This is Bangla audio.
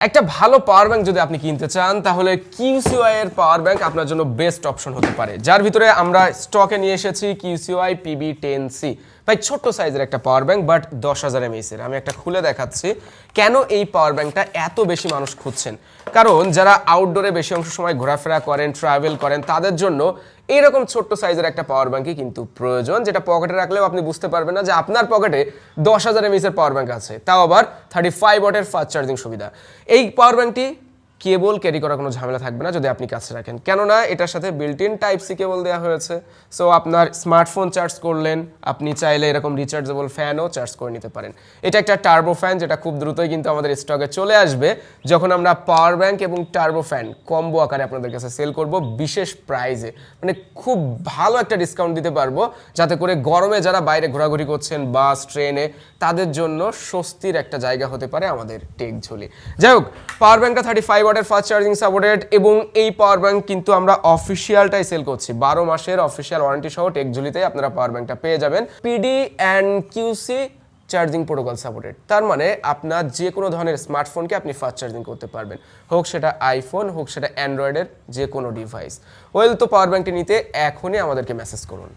একটা ভালো পাওয়ার ব্যাংক যদি আপনি কিনতে চান তাহলে কিউসিওয়াই এর পাওয়ার ব্যাংক আপনার জন্য বেস্ট অপশন হতে পারে, যার ভিতরে আমরা স্টকে নিয়ে এসেছি কিউসিওয়াই PB10C। ভাই ছোট্ট সাইজের একটা পাওয়ার ব্যাংক, বাট 10,000 mAh এর। আমি একটা খুলে দেখাচ্ছি কেন এই পাওয়ার ব্যাংকটা এত বেশি মানুষ খুঁজছেন। কারণ যারা আউটডোরে বেশি অংশ সময় ঘোরাফেরা করেন, ট্রাভেল করেন, তাদের জন্য এইরকম ছোট্ট সাইজের একটা পাওয়ার ব্যাংকই কিন্তু প্রয়োজন, যেটা পকেটে রাখলেও আপনি বুঝতে পারবেন না যে আপনার পকেটে 10,000 mAh এর পাওয়ার ব্যাংক আছে, তাও আবার 35 ওয়াটের ফাস্ট চার্জিং সুবিধা। এই পাওয়ার ব্যাংকটি কেবল ক্যারি করার কোনো ঝামেলা থাকবে না যদি আপনি কাছে রাখেন, কেননা এটার সাথে বিল্ট ইন টাইপ-সি কেবল দেওয়া হয়েছে। সো আপনার স্মার্টফোন চার্জ করলেন, আপনি চাইলে এরকম রিচার্জেবল ফ্যানও চার্জ করে নিতে পারেন। এটা একটা টার্বো ফ্যান, যেটা খুব দ্রুতই কিন্তু আমাদের স্টকে চলে আসবে যখন আমরা পাওয়ার ব্যাংক এবং টার্বো ফ্যান কম্বো আকারে আপনাদের কাছে সেল করব বিশেষ প্রাইজে। মানে খুব ভালো একটা ডিসকাউন্ট দিতে পারবো, যাতে করে গরমে যারা বাইরে ঘোরাঘুরি করছেন বাস ট্রেনে, তাদের জন্য স্বস্তির একটা জায়গা হতে পারে আমাদের টেক ঝুলি। যাই হোক, পাওয়ার ব্যাংকটা 35 ওয়াটের ফাস্ট চার্জিং সাপোর্টেড, এবং এই পাওয়ার ব্যাংক কিন্তু আমরা অফিসিয়ালটাই সেল করছি। 12 মাসের অফিসিয়াল ওয়ারেন্টি সহ টেক ঝুলিতেই আপনারা পাওয়ার ব্যাংকটা পেয়ে যাবেন। PD and QC charging protocol supported, তার মানে আপনার যে কোনো ধরনের স্মার্টফোনকে আপনি ফাস্ট চার্জিং করতে পারবেন, হোক সেটা আইফোন, হোক সেটা অ্যান্ড্রয়েডের যে কোনো ডিভাইস। ওয়েল, তো পাওয়ার ব্যাংকটি নিতে এখনই আমাদেরকে মেসেজ করুন।